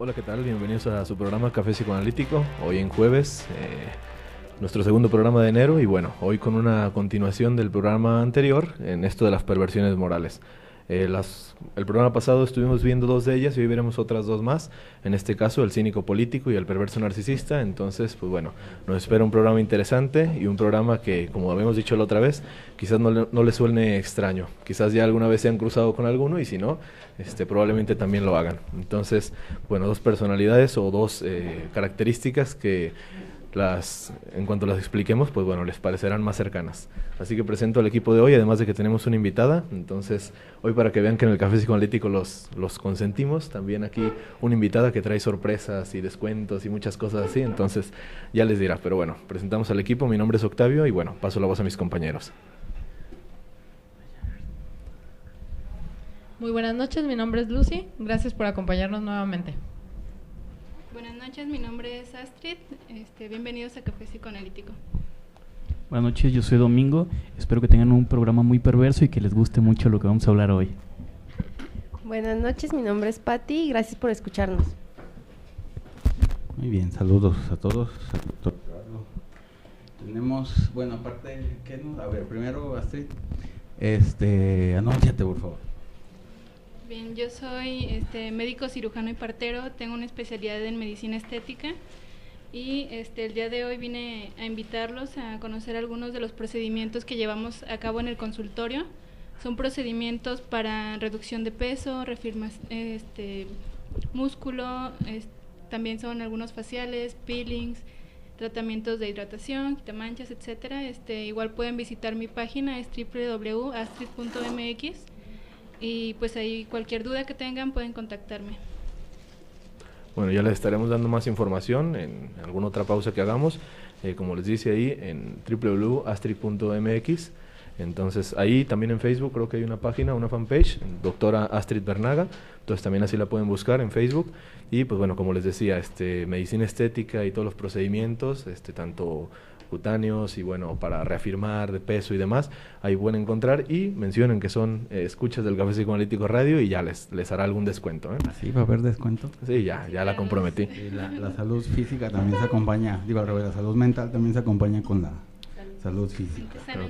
Hola, ¿qué tal? Bienvenidos a su programa Café Psicoanalítico, hoy en jueves, nuestro segundo programa de enero y bueno, hoy con una continuación del programa anterior en esto de las perversiones morales. El programa pasado estuvimos viendo dos de ellas y hoy veremos otras dos más, en este caso el cínico político y el perverso narcisista. Entonces, pues bueno, nos espera un programa interesante y un programa que, como habíamos dicho la otra vez, quizás no le suene extraño, quizás ya alguna vez se han cruzado con alguno y si no, probablemente también lo hagan. Entonces, bueno, dos personalidades o dos características que en cuanto las expliquemos, pues bueno, les parecerán más cercanas. Así que presento al equipo de hoy, además de que tenemos una invitada. Entonces, hoy para que vean que en el Café Psicoanalítico los consentimos, también aquí una invitada que trae sorpresas y descuentos y muchas cosas así, entonces ya les dirá. Pero bueno, presentamos al equipo, mi nombre es Octavio y bueno, paso la voz a mis compañeros. Muy buenas noches, mi nombre es Lucy, gracias por acompañarnos nuevamente. Buenas noches, mi nombre es Astrid, bienvenidos a Café Psicoanalítico. Buenas noches, yo soy Domingo, espero que tengan un programa muy perverso y que les guste mucho lo que vamos a hablar hoy. Buenas noches, mi nombre es Patti y gracias por escucharnos. Muy bien, saludos a todos. Tenemos, bueno, aparte, a ver, primero Astrid, anúnciate por favor. Bien, yo soy médico cirujano y partero, tengo una especialidad en medicina estética y el día de hoy vine a invitarlos a conocer algunos de los procedimientos que llevamos a cabo en el consultorio. Son procedimientos para reducción de peso, músculo, también son algunos faciales, peelings, tratamientos de hidratación, quitamanchas, etcétera. Igual pueden visitar mi página, es www.astrid.mx. Y pues ahí cualquier duda que tengan pueden contactarme. Bueno, ya les estaremos dando más información en alguna otra pausa que hagamos, como les dice ahí en www.astrid.mx. Entonces ahí también en Facebook creo que hay una página, una fanpage, doctora Astrid Bernaga, entonces también así la pueden buscar en Facebook. Y pues bueno, como les decía, medicina estética y todos los procedimientos, tanto cutáneos y bueno, para reafirmar de peso y demás, ahí pueden encontrar y mencionen que son escuchas del Café Psicoanalítico Radio y ya les hará algún descuento. ¿Sí va a haber descuento? Sí, ya la comprometí. Y la salud física también se acompaña, al revés, la salud mental también se acompaña con la salud física. Pero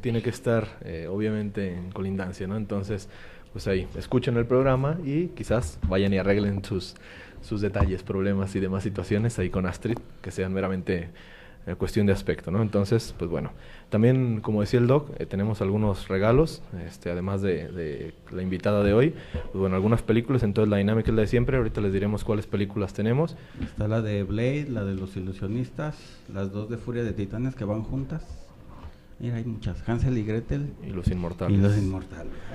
tiene que estar obviamente en colindancia, ¿no? Entonces, pues ahí, escuchen el programa y quizás vayan y arreglen sus detalles, problemas y demás situaciones ahí con Astrid, que sean meramente cuestión de aspecto, ¿no? Entonces, pues bueno, también como decía el doc, tenemos algunos regalos, además de la invitada de hoy, pues bueno, algunas películas, entonces la dinámica es la de siempre, ahorita les diremos cuáles películas tenemos. Está la de Blade, la de Los Ilusionistas, las dos de Furia de Titanes que van juntas. Mira, hay muchas, Hansel y Gretel. Y Los Inmortales. Hay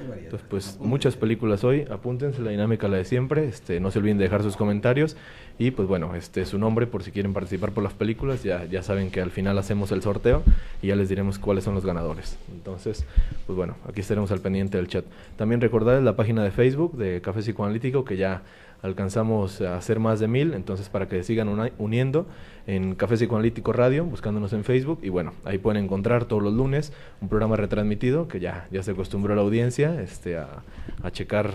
variedad. Entonces, pues muchas películas hoy, apúntense, la dinámica la de siempre, no se olviden de dejar sus comentarios y pues bueno, su nombre por si quieren participar por las películas, ya saben que al final hacemos el sorteo y ya les diremos cuáles son los ganadores. Entonces, pues bueno, aquí estaremos al pendiente del chat. También recordarles la página de Facebook de Café Psicoanalítico, que ya alcanzamos a hacer más de 1000, entonces para que sigan uniendo en Café Psicoanalítico Radio, buscándonos en Facebook, y bueno, ahí pueden encontrar todos los lunes un programa retransmitido, que ya se acostumbró la audiencia a checar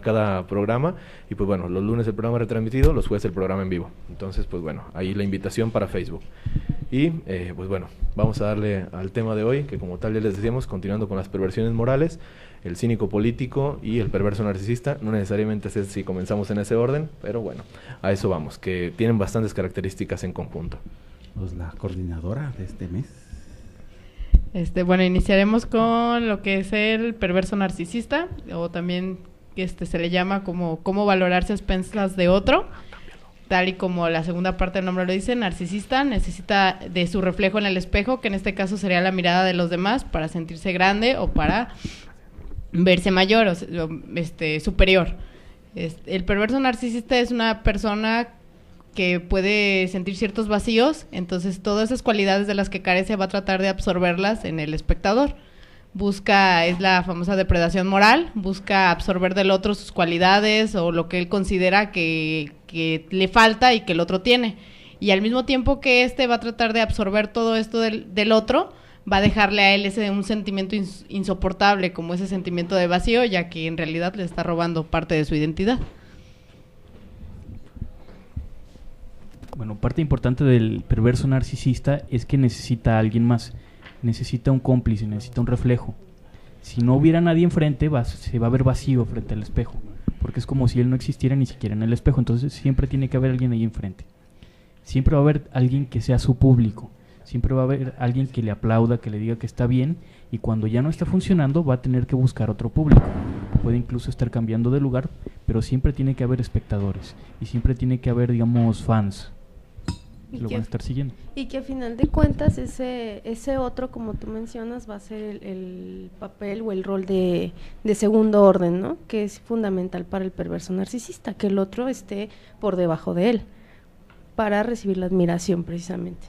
cada programa, y pues bueno, los lunes el programa retransmitido, los jueves el programa en vivo. Entonces, pues bueno, ahí la invitación para Facebook. Y pues bueno, vamos a darle al tema de hoy, que como tal ya les decíamos, continuando con las perversiones morales, el cínico político y el perverso narcisista. No necesariamente sé si comenzamos en ese orden, pero bueno, a eso vamos, que tienen bastantes características en conjunto. Pues la coordinadora de este mes. Bueno, iniciaremos con lo que es el perverso narcisista, o también se le llama como cómo valorarse a expensas de otro. Tal y como la segunda parte del nombre lo dice, narcisista necesita de su reflejo en el espejo, que en este caso sería la mirada de los demás, para sentirse grande o para verse mayor o superior. El perverso narcisista es una persona que puede sentir ciertos vacíos, entonces todas esas cualidades de las que carece va a tratar de absorberlas en el espectador. Es la famosa depredación moral, busca absorber del otro sus cualidades o lo que él considera que le falta y que el otro tiene. Y al mismo tiempo que va a tratar de absorber todo esto del otro, va a dejarle a él un sentimiento insoportable, como ese sentimiento de vacío, ya que en realidad le está robando parte de su identidad. Bueno, parte importante del perverso narcisista es que necesita a alguien más, necesita un cómplice, necesita un reflejo. Si no hubiera nadie enfrente, se va a ver vacío frente al espejo, porque es como si él no existiera ni siquiera en el espejo. Entonces siempre tiene que haber alguien ahí enfrente. Siempre va a haber alguien que sea su público, siempre va a haber alguien que le aplauda, que le diga que está bien, y cuando ya no está funcionando va a tener que buscar otro público. Puede incluso estar cambiando de lugar, pero siempre tiene que haber espectadores y siempre tiene que haber, digamos, fans que lo van a estar siguiendo. Y que a final de cuentas ese otro, como tú mencionas, va a ser el papel o el rol de segundo orden, ¿no? Que es fundamental para el perverso narcisista, que el otro esté por debajo de él, para recibir la admiración precisamente.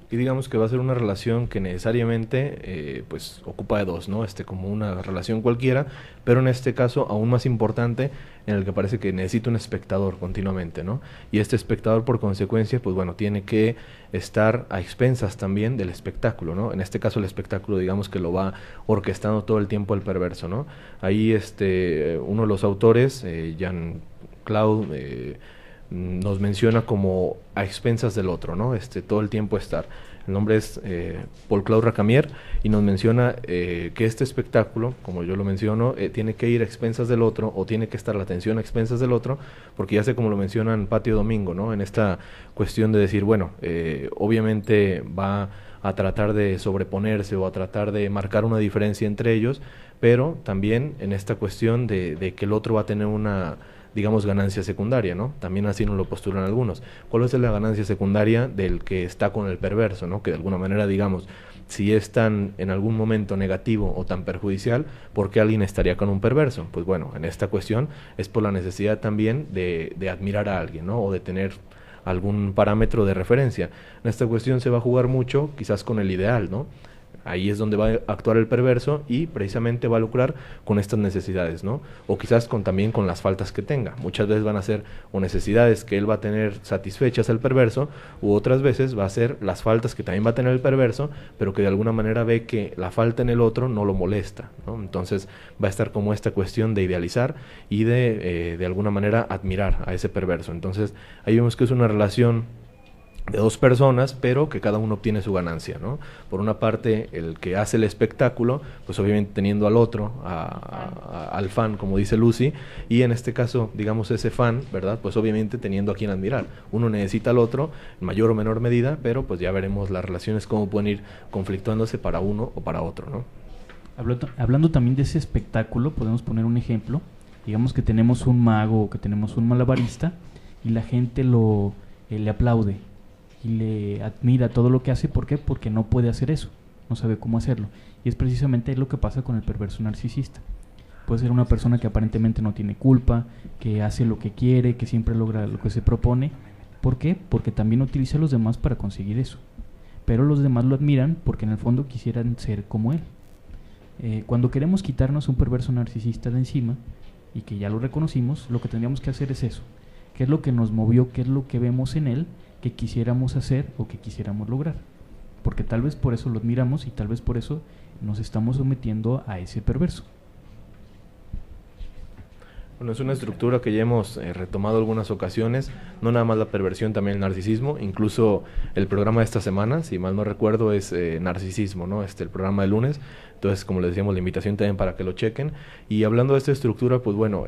Y digamos que va a ser una relación que necesariamente pues ocupa de dos, ¿no? Como una relación cualquiera, pero en este caso aún más importante, en el que parece que necesita un espectador continuamente, ¿no? Y este espectador, por consecuencia, pues bueno, tiene que estar a expensas también del espectáculo, ¿no? En este caso el espectáculo, digamos que lo va orquestando todo el tiempo el perverso, ¿no? Ahí uno de los autores, Jean-Claude, nos menciona como a expensas del otro, ¿no? Todo el tiempo estar. El nombre es Paul-Claude Racamier, y nos menciona que este espectáculo, como yo lo menciono, tiene que ir a expensas del otro, o tiene que estar la atención a expensas del otro, porque ya sé como lo mencionan Patio Domingo, ¿no? En esta cuestión de decir, bueno, obviamente va a tratar de sobreponerse o a tratar de marcar una diferencia entre ellos, pero también en esta cuestión de que el otro va a tener una, digamos, ganancia secundaria, ¿no? También así nos lo postulan algunos. ¿Cuál es la ganancia secundaria del que está con el perverso, ¿no? Que de alguna manera, digamos, si es tan en algún momento negativo o tan perjudicial, ¿por qué alguien estaría con un perverso? Pues bueno, en esta cuestión es por la necesidad también de admirar a alguien, ¿no? O de tener algún parámetro de referencia. En esta cuestión se va a jugar mucho, quizás con el ideal, ¿no? Ahí es donde va a actuar el perverso y precisamente va a lucrar con estas necesidades, ¿no? O quizás también con las faltas que tenga. Muchas veces van a ser o necesidades que él va a tener satisfechas el perverso, u otras veces va a ser las faltas que también va a tener el perverso, pero que de alguna manera ve que la falta en el otro no lo molesta, ¿no? Entonces va a estar como esta cuestión de idealizar y de alguna manera admirar a ese perverso. Entonces ahí vemos que es una relación de dos personas, pero que cada uno obtiene su ganancia, ¿no? Por una parte, el que hace el espectáculo, pues obviamente teniendo al otro, al fan, como dice Lucy, y en este caso, digamos, ese fan, ¿verdad? Pues obviamente teniendo a quien admirar. Uno necesita al otro, en mayor o menor medida, pero pues ya veremos las relaciones cómo pueden ir conflictuándose para uno o para otro, ¿no? Hablando también de ese espectáculo, podemos poner un ejemplo. Digamos que tenemos un mago o que tenemos un malabarista y la gente le aplaude y le admira todo lo que hace. ¿Por qué? Porque no puede hacer eso, no sabe cómo hacerlo. Y es precisamente lo que pasa con el perverso narcisista. Puede ser una persona que aparentemente no tiene culpa, que hace lo que quiere, que siempre logra lo que se propone. ¿Por qué? Porque también utiliza a los demás para conseguir eso. Pero los demás lo admiran porque en el fondo quisieran ser como él. Cuando queremos quitarnos un perverso narcisista de encima y que ya lo reconocimos, lo que tendríamos que hacer es eso. ¿Qué es lo que nos movió? ¿Qué es lo que vemos en él que quisiéramos hacer o que quisiéramos lograr? Porque tal vez por eso lo admiramos y tal vez por eso nos estamos sometiendo a ese perverso. Bueno, es una estructura que ya hemos retomado algunas ocasiones, no nada más la perversión, también el narcisismo. Incluso el programa de esta semana, si mal no recuerdo, es narcisismo, ¿no? El programa de lunes. Entonces, como les decíamos, la invitación también para que lo chequen. Y hablando de esta estructura, pues bueno,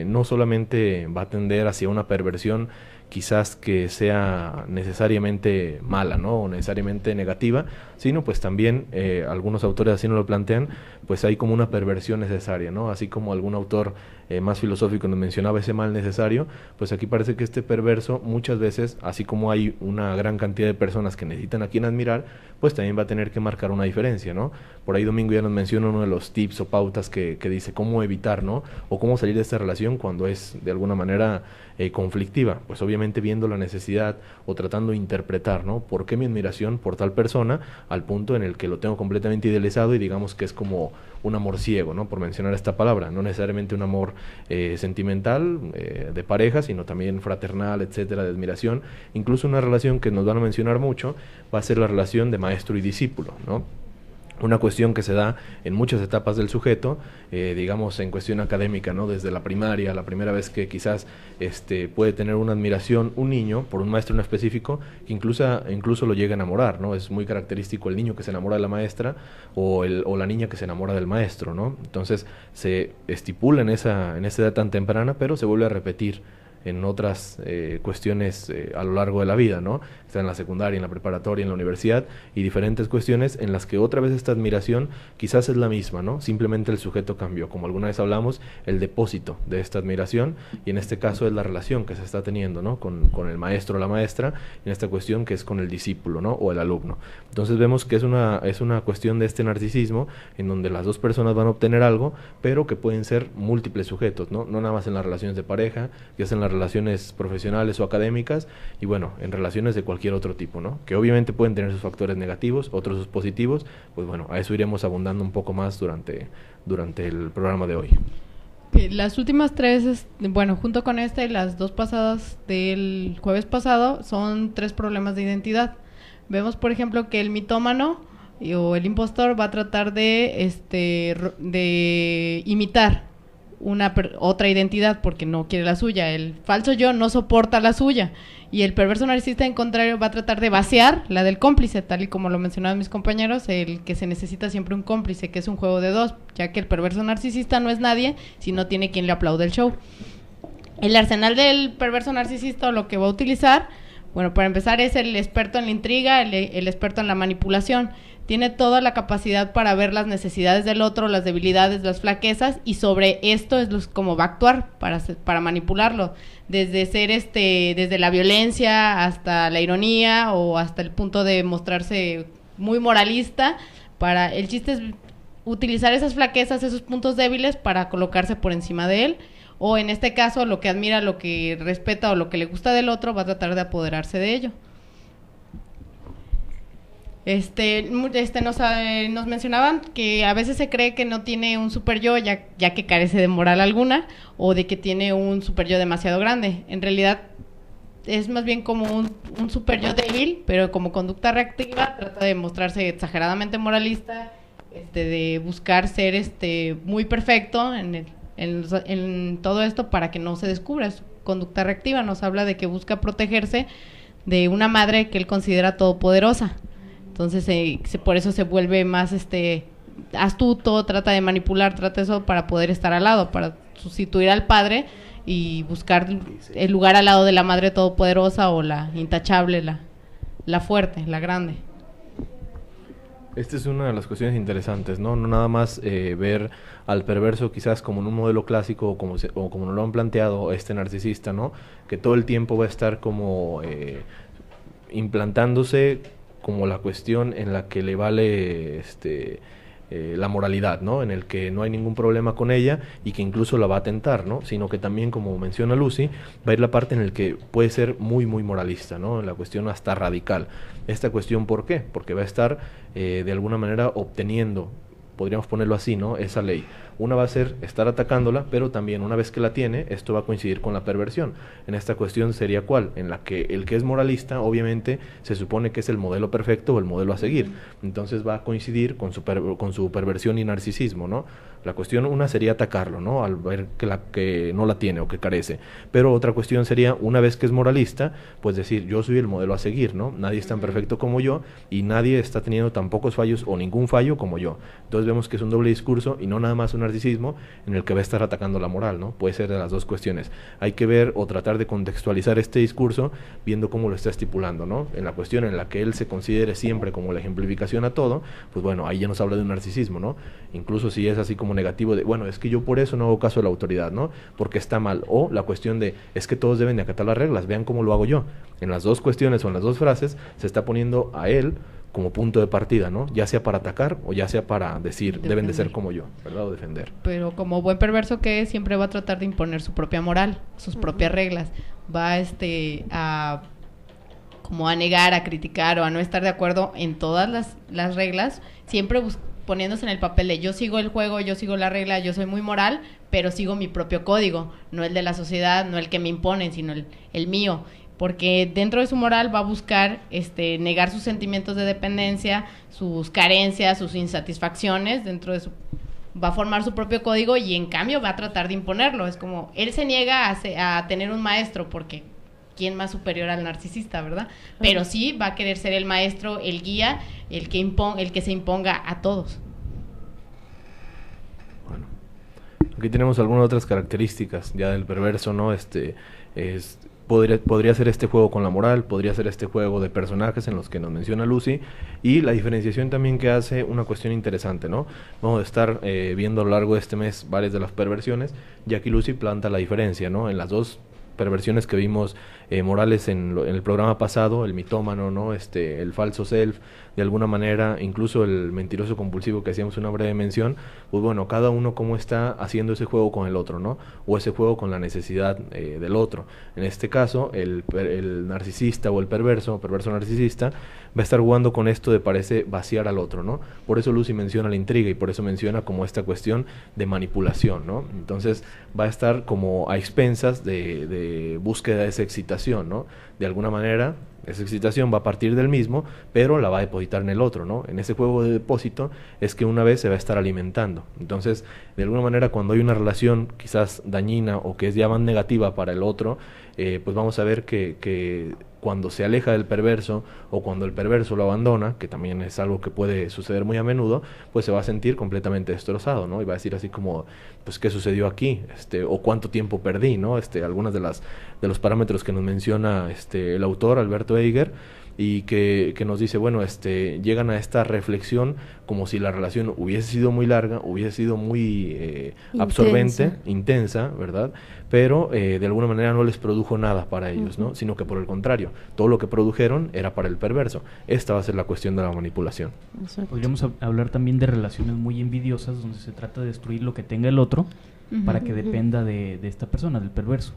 no solamente va a tender hacia una perversión quizás que sea necesariamente mala, ¿no? O necesariamente negativa, sino pues también algunos autores así nos lo plantean, pues hay como una perversión necesaria, ¿no? Así como algún autor más filosófico nos mencionaba ese mal necesario, pues aquí parece que este perverso muchas veces, así como hay una gran cantidad de personas que necesitan a quien admirar, pues también va a tener que marcar una diferencia, ¿no? Por ahí Domingo ya nos menciona uno de los tips o pautas que dice cómo evitar, ¿no? O cómo salir de esta relación cuando es de alguna manera conflictiva, pues obviamente viendo la necesidad o tratando de interpretar, ¿no? ¿Por qué mi admiración por tal persona al punto en el que lo tengo completamente idealizado y digamos que es como un amor ciego, ¿no? Por mencionar esta palabra, no necesariamente un amor sentimental, de pareja, sino también fraternal, etcétera, de admiración. Incluso una relación que nos van a mencionar mucho va a ser la relación de maestro y discípulo, ¿no? una cuestión que se da en muchas etapas del sujeto, digamos en cuestión académica, ¿no? Desde la primaria, la primera vez que quizás puede tener una admiración un niño por un maestro en específico, que incluso lo llega a enamorar, ¿no? Es muy característico el niño que se enamora de la maestra o la niña que se enamora del maestro, ¿no? Entonces se estipula en esa edad tan temprana, pero se vuelve a repetir en otras cuestiones a lo largo de la vida, ¿no? Está en la secundaria, en la preparatoria, en la universidad, y diferentes cuestiones en las que otra vez esta admiración quizás es la misma, ¿no? Simplemente el sujeto cambió, como alguna vez hablamos, el depósito de esta admiración, y en este caso es la relación que se está teniendo, ¿no? Con el maestro o la maestra, en esta cuestión que es con el discípulo, ¿no? O el alumno. Entonces vemos que es una cuestión de este narcisismo, en donde las dos personas van a obtener algo, pero que pueden ser múltiples sujetos, ¿no? No nada más en las relaciones de pareja, ya sea en las relaciones profesionales o académicas, y bueno, en relaciones de cualquier otro tipo, ¿no? Que obviamente pueden tener sus factores negativos, otros sus positivos, pues bueno, a eso iremos abundando un poco más durante el programa de hoy. Las últimas tres, bueno, junto con esta y las dos pasadas del jueves pasado, son 3 problemas de identidad. Vemos, por ejemplo, que el mitómano o el impostor va a tratar de imitar otra identidad porque no quiere la suya. El falso yo no soporta la suya, y el perverso narcisista, en contrario, va a tratar de vaciar la del cómplice, tal y como lo mencionaban mis compañeros, el que se necesita siempre un cómplice, que es un juego de dos, ya que el perverso narcisista no es nadie si no tiene quien le aplaude el show. El arsenal del perverso narcisista, o lo que va a utilizar, bueno, para empezar, es el experto en la intriga, el experto en la manipulación. Tiene toda la capacidad para ver las necesidades del otro, las debilidades, las flaquezas, y sobre esto es como va a actuar para manipularlo, desde la violencia hasta la ironía o hasta el punto de mostrarse muy moralista. El chiste es utilizar esas flaquezas, esos puntos débiles, para colocarse por encima de él, o en este caso lo que admira, lo que respeta o lo que le gusta del otro, va a tratar de apoderarse de ello. Nos mencionaban que a veces se cree que no tiene un super yo, ya que carece de moral alguna, o de que tiene un super yo demasiado grande. En realidad es más bien como un super yo débil, pero como conducta reactiva trata de mostrarse exageradamente moralista, de buscar ser muy perfecto en todo esto para que no se descubra. Su conducta reactiva nos habla de que busca protegerse de una madre que él considera todopoderosa. Entonces por eso se vuelve más astuto, trata de manipular, trata eso para poder estar al lado, para sustituir al padre y buscar el lugar al lado de la madre todopoderosa, o la intachable, la fuerte, la grande. Esta es una de las cuestiones interesantes, ¿no? No nada más ver al perverso quizás como en un modelo clásico, o como nos lo han planteado este narcisista, ¿no? Que todo el tiempo va a estar como implantándose como la cuestión en la que le vale la moralidad, ¿no? En el que no hay ningún problema con ella y que incluso la va a tentar, ¿no? Sino que también, como menciona Lucy, va a ir la parte en el que puede ser muy, muy moralista, ¿no? En la cuestión hasta radical. Esta cuestión, ¿por qué? Porque va a estar de alguna manera obteniendo, podríamos ponerlo así, ¿no? Esa ley. Una va a ser estar atacándola, pero también una vez que la tiene, esto va a coincidir con la perversión. En esta cuestión sería ¿cuál? En la que el que es moralista, obviamente, se supone que es el modelo perfecto o el modelo a seguir. Entonces va a coincidir con su perversión y narcisismo, ¿no? La cuestión una sería atacarlo, ¿no? Al ver que no la tiene o que carece. Pero otra cuestión sería, una vez que es moralista, pues decir, yo soy el modelo a seguir, ¿no? Nadie es tan perfecto como yo y nadie está teniendo tan pocos fallos o ningún fallo como yo. Entonces vemos que es un doble discurso y no nada más un narcisismo en el que va a estar atacando la moral, ¿no? Puede ser de las dos cuestiones. Hay que ver o tratar de contextualizar este discurso viendo cómo lo está estipulando, ¿no? En la cuestión en la que él se considere siempre como la ejemplificación a todo, pues bueno, ahí ya nos habla de un narcisismo, ¿no? Incluso si es así como negativo de, bueno, es que yo por eso no hago caso a la autoridad, ¿no? Porque está mal. O la cuestión de, es que todos deben de acatar las reglas, vean cómo lo hago yo. En las dos cuestiones o en las dos frases se está poniendo a él como punto de partida, ¿no? Ya sea para atacar o ya sea para decir, deben de ser como yo, ¿verdad? O defender. Pero como buen perverso que es, siempre va a tratar de imponer su propia moral, sus propias reglas. Va a como a negar, a criticar o a no estar de acuerdo en todas las reglas, siempre poniéndose en el papel de yo sigo el juego, yo sigo la regla, yo soy muy moral, pero sigo mi propio código, no el de la sociedad, no el que me imponen, sino el mío. porque dentro de su moral va a buscar negar sus sentimientos de dependencia, sus carencias, sus insatisfacciones dentro de su... va a formar su propio código y en cambio va a tratar de imponerlo. Es como, él se niega a tener un maestro porque ¿quién más superior al narcisista, verdad? Pero sí va a querer ser el maestro, el guía, el que se imponga a todos. Bueno, aquí tenemos algunas otras características ya del perverso, ¿no? Podría ser este juego con la moral, podría ser este juego de personajes en los que nos menciona Lucy, y la diferenciación también que hace una cuestión interesante, ¿no? Vamos a estar viendo a lo largo de este mes varias de las perversiones, y aquí Lucy planta la diferencia, ¿no? En las dos perversiones que vimos morales en el programa pasado, el mitómano, ¿no? El falso self, de alguna manera, incluso el mentiroso compulsivo que hacíamos una breve mención, pues bueno, cada uno cómo está haciendo ese juego con el otro, ¿no? O ese juego con la necesidad del otro. En este caso, el narcisista o el perverso narcisista, va a estar jugando con esto de parece vaciar al otro, ¿no? Por eso Lucy menciona la intriga y por eso menciona como esta cuestión de manipulación, ¿no? Entonces va a estar como a expensas de búsqueda de esa excitación, ¿no? De alguna manera esa excitación va a partir del mismo, pero la va a depositar en el otro, ¿no? En ese juego de depósito es que una vez se va a estar alimentando. Entonces, de alguna manera, cuando hay una relación quizás dañina o que es ya más negativa para el otro, pues vamos a ver que cuando se aleja del perverso o cuando el perverso lo abandona, que también es algo que puede suceder muy a menudo, pues se va a sentir completamente destrozado, ¿no? Y va a decir así como, pues, ¿qué sucedió aquí? O ¿cuánto tiempo perdí? ¿No? Algunas de los parámetros que nos menciona el autor, Alberto Eiger, y que nos dice, bueno, llegan a esta reflexión como si la relación hubiese sido muy larga, hubiese sido muy absorbente, intensa, ¿verdad? Pero de alguna manera no les produjo nada para ellos, ¿no? Sino que por el contrario, todo lo que produjeron era para el perverso. Esta va a ser la cuestión de la manipulación. Exacto. Podríamos hablar también de relaciones muy envidiosas, donde se trata de destruir lo que tenga el otro para que dependa de esta persona, del perverso.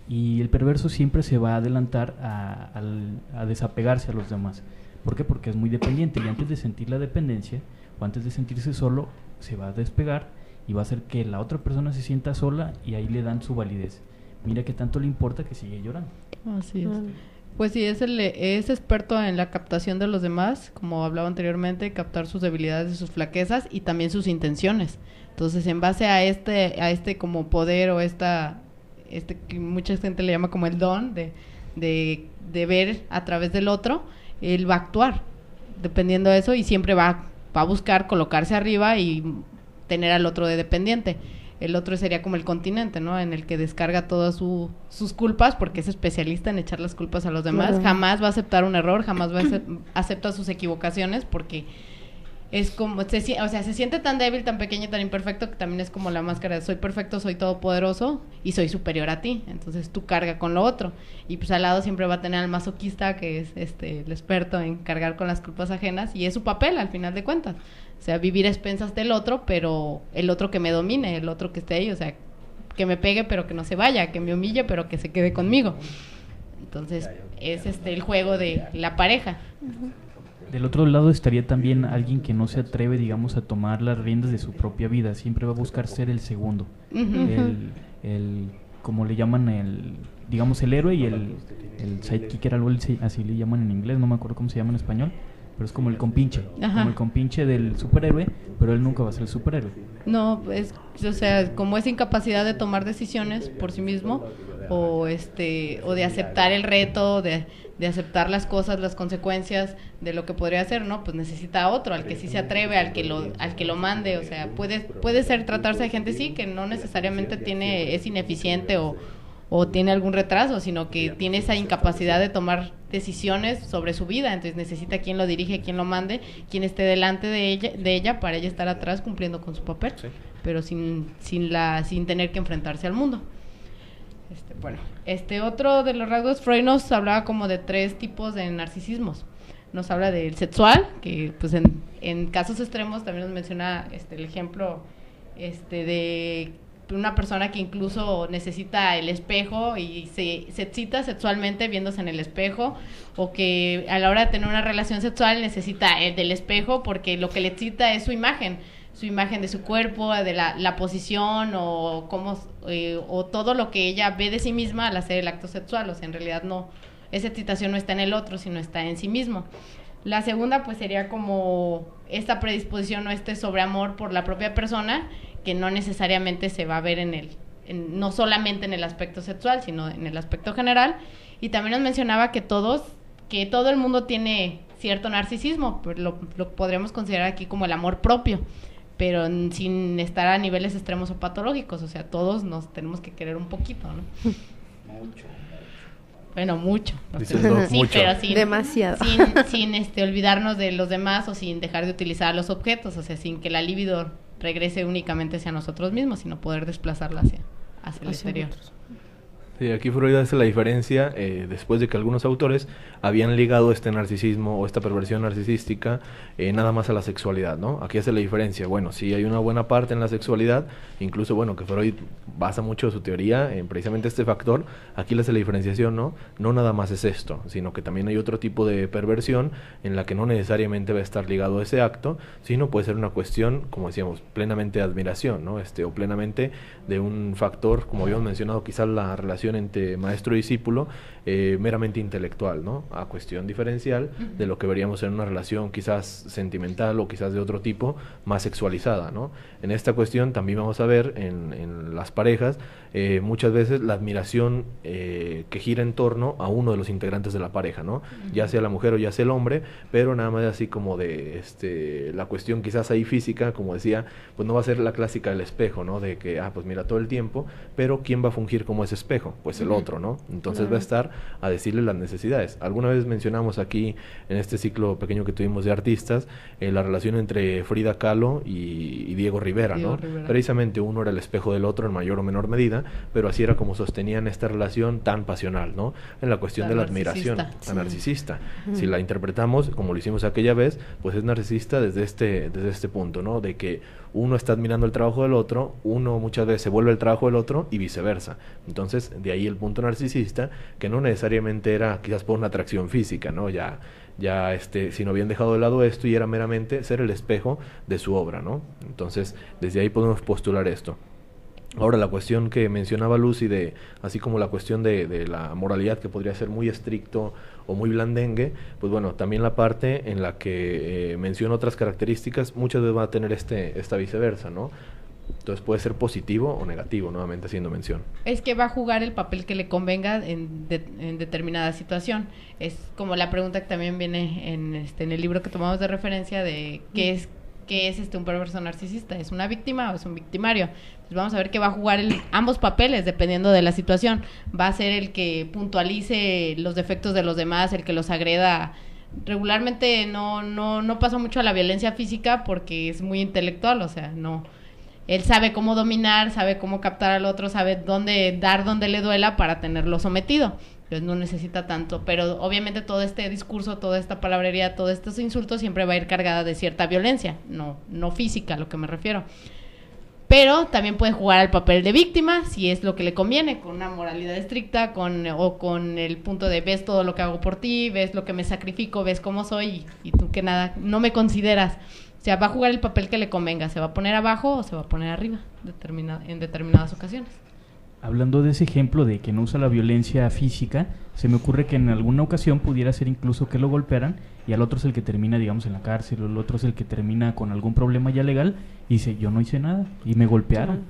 Y el perverso siempre se va a adelantar a desapegarse a los demás. ¿Por qué? Porque es muy dependiente y antes de sentir la dependencia o antes de sentirse solo, se va a despegar y va a hacer que la otra persona se sienta sola y ahí le dan su validez. Mira qué tanto le importa que sigue llorando. Así es. Pues sí, es experto en la captación de los demás, como hablaba anteriormente, captar sus debilidades y sus flaquezas y también sus intenciones. Entonces, en base a este como poder o que mucha gente le llama como el don de ver a través del otro, él va a actuar dependiendo de eso y siempre va a buscar colocarse arriba y tener al otro de dependiente. El otro sería como el continente, ¿no? En el que descarga todas sus culpas porque es especialista en echar las culpas a los demás. Claro. Jamás va a aceptar un error, jamás va a aceptar sus equivocaciones porque es como, se siente tan débil, tan pequeño y tan imperfecto que también es como la máscara de soy perfecto, soy todopoderoso y soy superior a ti. Entonces tú carga con lo otro. Y pues al lado siempre va a tener al masoquista, que es el experto en cargar con las culpas ajenas y es su papel al final de cuentas. O sea, vivir a expensas del otro, pero el otro que me domine, el otro que esté ahí, o sea, que me pegue pero que no se vaya, que me humille pero que se quede conmigo. Entonces es el juego de la pareja. Del otro lado estaría también alguien que no se atreve, digamos, a tomar las riendas de su propia vida. Siempre va a buscar ser el segundo. Como le llaman, digamos, el héroe y el sidekick, era algo así le llaman en inglés, no me acuerdo cómo se llama en español. Pero es como el compinche, como el compinche del superhéroe, pero él nunca va a ser el superhéroe. No, o sea, como esa incapacidad de tomar decisiones por sí mismo, o de aceptar el reto, de aceptar las cosas, las consecuencias de lo que podría hacer, ¿no? Pues necesita a otro, al que sí se atreve, al que lo mande, o sea, puede tratarse de gente sí que no necesariamente es ineficiente o tiene algún retraso, sino que tiene esa incapacidad de tomar decisiones sobre su vida, entonces necesita quien lo dirige, quien lo mande, quien esté delante de ella para ella estar atrás cumpliendo con su papel, sí, pero sin tener que enfrentarse al mundo. Otro de los rasgos, Freud nos hablaba como de 3 tipos de narcisismos. Nos habla del sexual, que pues en casos extremos también nos menciona el ejemplo de una persona que incluso necesita el espejo y se excita sexualmente viéndose en el espejo, o que a la hora de tener una relación sexual necesita el del espejo porque lo que le excita es su imagen de su cuerpo, de la posición o todo lo que ella ve de sí misma al hacer el acto sexual. O sea, en realidad no esa excitación no está en el otro, sino está en sí mismo. La segunda pues sería como esta predisposición o este sobreamor por la propia persona, que no necesariamente se va a ver no solamente en el aspecto sexual, sino en el aspecto general. Y también nos mencionaba que todo el mundo tiene cierto narcisismo, pero lo podríamos considerar aquí como el amor propio, pero sin estar a niveles extremos o patológicos. O sea, todos nos tenemos que querer un poquito, ¿no? Bueno, mucho. Sí, mucho. pero Demasiado. Sin olvidarnos de los demás, o sin dejar de utilizar los objetos, o sea, sin que la libido regrese únicamente hacia nosotros mismos, sino poder desplazarla hacia el exterior. Otros. Sí, aquí Freud hace la diferencia después de que algunos autores habían ligado este narcisismo o esta perversión narcisística nada más a la sexualidad, ¿no? Aquí hace la diferencia. Bueno, sí hay una buena parte en la sexualidad, incluso, bueno, que Freud basa mucho su teoría en precisamente este factor. Aquí le hace la diferenciación, ¿no? No nada más es esto, sino que también hay otro tipo de perversión en la que no necesariamente va a estar ligado a ese acto, sino puede ser una cuestión, como decíamos, plenamente de admiración, ¿no? O plenamente de un factor, como habíamos mencionado, quizás la relación entre maestro y discípulo, meramente intelectual, ¿no? A cuestión diferencial de lo que veríamos en una relación quizás sentimental o quizás de otro tipo, más sexualizada, ¿no? En esta cuestión también vamos a ver en las parejas muchas veces la admiración que gira en torno a uno de los integrantes de la pareja, ¿no? Ya sea la mujer o ya sea el hombre, pero nada más así como de la cuestión quizás ahí física, como decía, pues no va a ser la clásica del espejo, ¿no? De que, pues mira todo el tiempo, pero ¿quién va a fungir como ese espejo? Pues el otro, ¿no? Entonces va a estar a decirle las necesidades. Alguna vez mencionamos aquí en este ciclo pequeño que tuvimos de artistas la relación entre Frida Kahlo y Diego Rivera, ¿no? Precisamente uno era el espejo del otro en mayor o menor medida, pero así era como sostenían esta relación tan pasional, ¿no? En la cuestión de la admiración, tan narcisista. Si la interpretamos como lo hicimos aquella vez, pues es narcisista desde este punto, ¿no? De que uno está admirando el trabajo del otro, uno muchas veces se vuelve el trabajo del otro y viceversa. Entonces, de ahí el punto narcisista, que no necesariamente era quizás por una atracción física, ¿no? Ya sino habían dejado de lado esto y era meramente ser el espejo de su obra, ¿no? Entonces, desde ahí podemos postular esto. Ahora, la cuestión que mencionaba Lucy, así como la cuestión de la moralidad, que podría ser muy estricto o muy blandengue, pues bueno, también la parte en la que menciona otras características, muchas veces va a tener esta viceversa, ¿no? Entonces puede ser positivo o negativo, nuevamente haciendo mención. Es que va a jugar el papel que le convenga en determinada situación. Es como la pregunta que también viene en el libro que tomamos de referencia de qué es un perverso narcisista. ¿Es una víctima o es un victimario? Entonces vamos a ver que va a jugar ambos papeles dependiendo de la situación. Va a ser el que puntualice los defectos de los demás, el que los agreda. Regularmente no pasa mucho a la violencia física porque es muy intelectual, o sea, no. Él sabe cómo dominar, sabe cómo captar al otro, sabe dónde le duela para tenerlo sometido. Entonces no necesita tanto, pero obviamente todo este discurso, toda esta palabrería, todos estos insultos siempre va a ir cargada de cierta violencia, no física, a lo que me refiero. Pero también puede jugar al papel de víctima, si es lo que le conviene, con una moralidad estricta, o con el punto de ves todo lo que hago por ti, ves lo que me sacrifico, ves cómo soy, y tú que nada, no me consideras. O sea, va a jugar el papel que le convenga, se va a poner abajo o se va a poner arriba, en determinadas ocasiones. Hablando de ese ejemplo de que no usa la violencia física, se me ocurre que en alguna ocasión pudiera ser incluso que lo golpearan y al otro es el que termina, digamos, en la cárcel, o el otro es el que termina con algún problema ya legal y dice, yo no hice nada y me golpearon.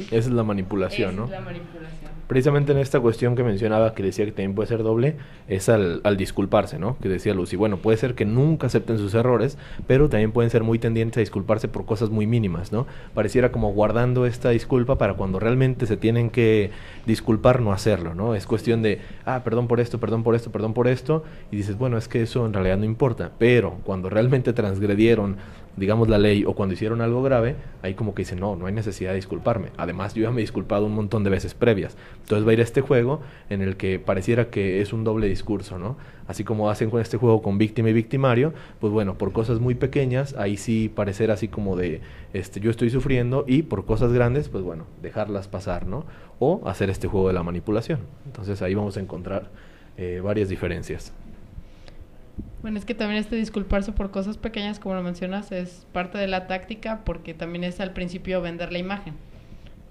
Esa es la manipulación, ¿no? Esa es la manipulación. Precisamente en esta cuestión que mencionaba, que decía que también puede ser doble, es al disculparse, ¿no? Que decía Lucy, bueno, puede ser que nunca acepten sus errores, pero también pueden ser muy tendientes a disculparse por cosas muy mínimas, ¿no? Pareciera como guardando esta disculpa para cuando realmente se tienen que disculpar, no hacerlo, ¿no? Es cuestión de, perdón por esto, perdón por esto, perdón por esto, y dices, bueno, es que eso en realidad no importa, pero cuando realmente transgredieron, digamos, la ley, o cuando hicieron algo grave, ahí como que dicen, no hay necesidad de disculparme, además yo ya me he disculpado un montón de veces previas. Entonces va a ir a este juego en el que pareciera que es un doble discurso, ¿no? Así como hacen con este juego con víctima y victimario, pues bueno, por cosas muy pequeñas, ahí sí parecer así como de, yo estoy sufriendo, y por cosas grandes, pues bueno, dejarlas pasar, ¿no? O hacer este juego de la manipulación. Entonces ahí vamos a encontrar varias diferencias. Bueno, es que también disculparse por cosas pequeñas, como lo mencionas, es parte de la táctica, porque también es al principio vender la imagen.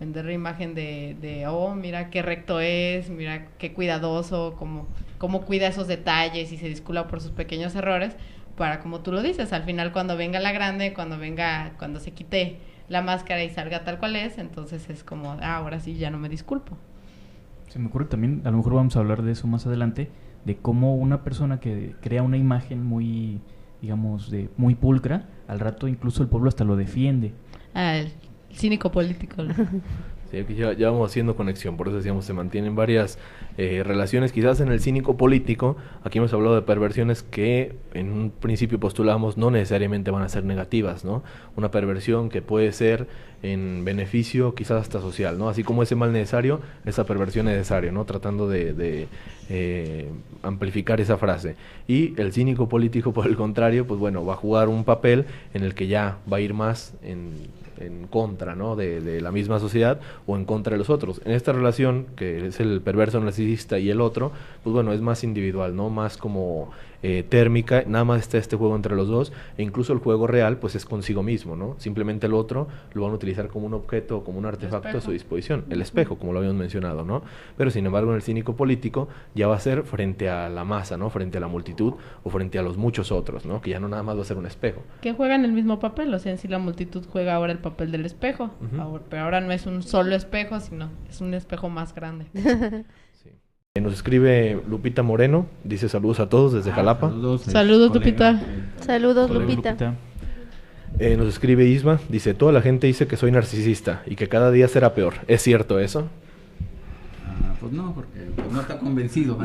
vender la imagen de oh, mira qué recto es, mira qué cuidadoso, cómo cuida esos detalles y se disculpa por sus pequeños errores, para, como tú lo dices, al final cuando venga la grande, cuando se quite la máscara y salga tal cual es, entonces es como, ahora sí ya no me disculpo. Se me ocurre también, a lo mejor vamos a hablar de eso más adelante, de cómo una persona que crea una imagen muy, digamos, muy pulcra, al rato incluso el pueblo hasta lo defiende. El cínico político. Sí, aquí ya vamos haciendo conexión, por eso decíamos, se mantienen varias relaciones. Quizás en el cínico político, aquí hemos hablado de perversiones que en un principio postulábamos no necesariamente van a ser negativas, ¿no? Una perversión que puede ser en beneficio quizás hasta social, ¿no? Así como ese mal necesario, esa perversión necesaria, ¿no? Tratando de amplificar esa frase. Y el cínico político, por el contrario, pues bueno, va a jugar un papel en el que ya va a ir más en contra, ¿no? de la misma sociedad o en contra de los otros. En esta relación, que es el perverso narcisista y el otro, pues bueno, es más individual, ¿no? Más como térmica, nada más está este juego entre los dos, e incluso el juego real, pues es consigo mismo, ¿no? Simplemente el otro lo van a utilizar como un objeto, como un artefacto a su disposición, el espejo, como lo habíamos mencionado, ¿no? Pero sin embargo, en el cínico político ya va a ser frente a la masa, ¿no? Frente a la multitud o frente a los muchos otros, ¿no? Que ya no nada más va a ser un espejo. Que juegan el mismo papel, o sea, en sí la multitud juega ahora el papel del espejo, pero ahora no es un solo espejo, sino es un espejo más grande. Sí. Nos escribe Lupita Moreno, dice saludos a todos desde Jalapa. Saludos, Lupita. Saludos, Colega Lupita. Nos escribe Isma, dice, toda la gente dice que soy narcisista y que cada día será peor. ¿Es cierto eso? Pues no, porque pues no está convencido.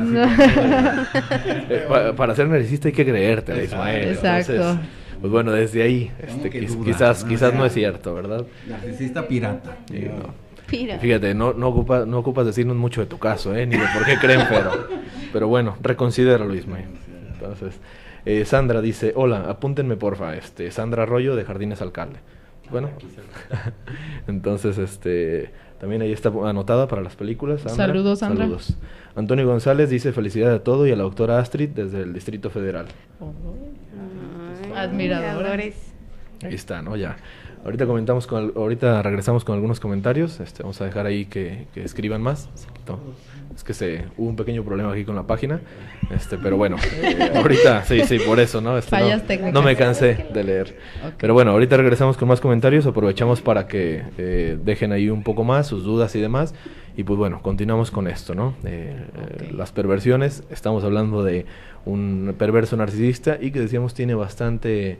Para ser narcisista hay que creerte, Ismael. Exacto. Entonces, pues bueno, desde ahí, quizás no es cierto, ¿verdad? Narcisista pirata. Sí, no. Mira. Fíjate, no ocupas decirnos mucho de tu caso, ni de por qué creen, pero bueno, reconsidéralo, Ismael. Entonces, Sandra dice, hola, apúntenme porfa, Sandra Arroyo de Jardines Alcalde. Bueno, entonces, también ahí está anotada para las películas. Sandra. Saludos, Sandra. Saludos. Antonio González dice, felicidades a todo y a la doctora Astrid desde el Distrito Federal. Admiradores. Ahí está, ¿no? Ya. Ahorita regresamos con algunos comentarios. Vamos a dejar ahí que escriban más. Es que hubo un pequeño problema aquí con la página. Pero bueno, ahorita, sí, por eso, ¿no? Fallas técnicas. No me cansé de leer. Okay. Pero bueno, ahorita regresamos con más comentarios. Aprovechamos para que dejen ahí un poco más sus dudas y demás. Y pues bueno, continuamos con esto, ¿no? Okay. Las perversiones. Estamos hablando de un perverso narcisista y que decíamos tiene bastante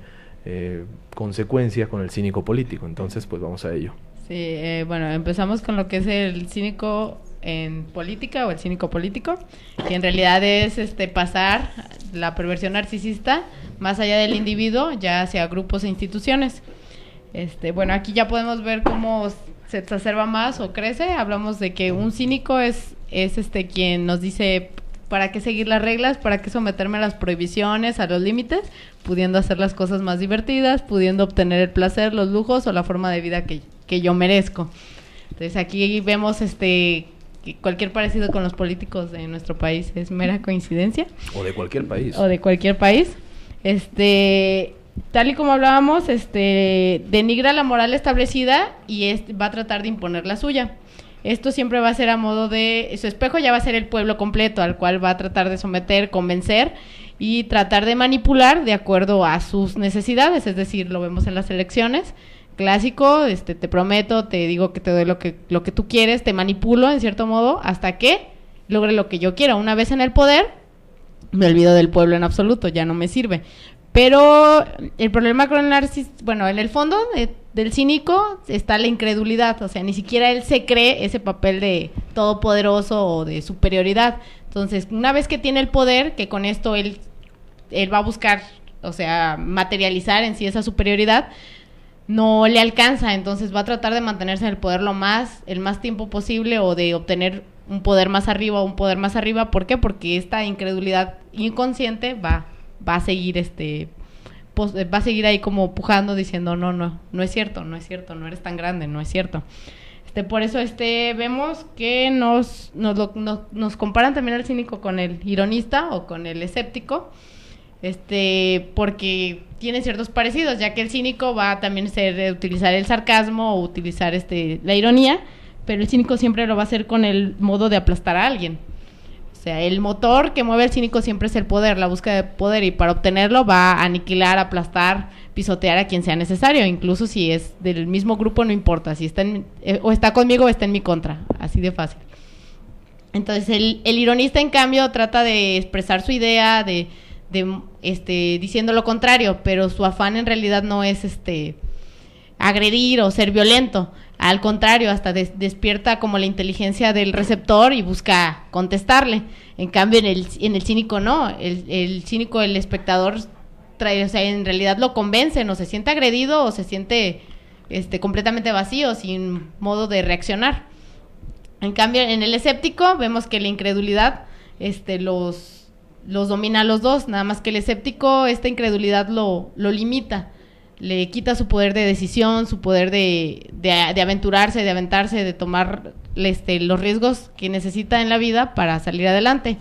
consecuencia con el cínico político. Entonces, pues vamos a ello. Sí, bueno, empezamos con lo que es el cínico en política o el cínico político, que en realidad es pasar la perversión narcisista más allá del individuo, ya hacia grupos e instituciones. Bueno, aquí ya podemos ver cómo se exacerba más o crece. Hablamos de que un cínico es quien nos dice para qué seguir las reglas, para qué someterme a las prohibiciones, a los límites, pudiendo hacer las cosas más divertidas, pudiendo obtener el placer, los lujos o la forma de vida que yo merezco. Entonces aquí vemos que cualquier parecido con los políticos de nuestro país es mera coincidencia. O de cualquier país. O de cualquier país. Tal y como hablábamos, denigra la moral establecida y va a tratar de imponer la suya. Esto siempre va a ser a modo de... Su espejo ya va a ser el pueblo completo, al cual va a tratar de someter, convencer y tratar de manipular de acuerdo a sus necesidades. Es decir, lo vemos en las elecciones. Clásico, te prometo, te digo que te doy lo que tú quieres, te manipulo en cierto modo hasta que logre lo que yo quiero. Una vez en el poder, me olvido del pueblo en absoluto, ya no me sirve. Pero el problema con el narcisista, bueno, en el fondo del cínico está la incredulidad, o sea, ni siquiera él se cree ese papel de todopoderoso o de superioridad. Entonces, una vez que tiene el poder, que con esto él va a buscar, o sea, materializar en sí esa superioridad, no le alcanza, entonces va a tratar de mantenerse en el poder el más tiempo posible o de obtener un poder más arriba o un poder más arriba. ¿Por qué? Porque esta incredulidad inconsciente va a seguir va a seguir ahí como pujando diciendo no es cierto, no eres tan grande, no es cierto. Por eso vemos que nos comparan también al cínico con el ironista o con el escéptico, porque tiene ciertos parecidos, ya que el cínico va a también utilizar el sarcasmo o utilizar la ironía, pero el cínico siempre lo va a hacer con el modo de aplastar a alguien. O sea, el motor que mueve al cínico siempre es el poder, la búsqueda de poder, y para obtenerlo va a aniquilar, aplastar, pisotear a quien sea necesario, incluso si es del mismo grupo, no importa, si está o está conmigo o está en mi contra, así de fácil. Entonces el ironista, en cambio, trata de expresar su idea, diciendo lo contrario, pero su afán en realidad no es agredir o ser violento. Al contrario, hasta despierta como la inteligencia del receptor y busca contestarle. En cambio, en el cínico no. El cínico, el espectador, o sea, en realidad lo convence, no se siente agredido o se siente completamente vacío, sin modo de reaccionar. En cambio, en el escéptico vemos que la incredulidad los domina a los dos, nada más que el escéptico esta incredulidad lo limita. Le quita su poder de decisión, su poder de aventurarse, de aventarse, de tomar los riesgos que necesita en la vida para salir adelante.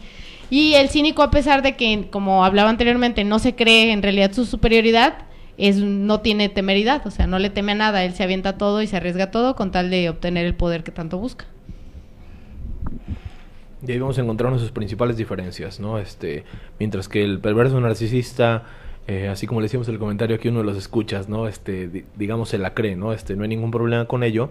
Y el cínico, a pesar de que, como hablaba anteriormente, no se cree en realidad su superioridad, no tiene temeridad, o sea, no le teme a nada, él se avienta todo y se arriesga todo con tal de obtener el poder que tanto busca. Y ahí vamos a encontrarnos sus principales diferencias, ¿no? Mientras que el perverso narcisista, así como le decíamos en el comentario aquí, uno de los escuchas, ¿no? Digamos, se la cree, ¿no? No hay ningún problema con ello.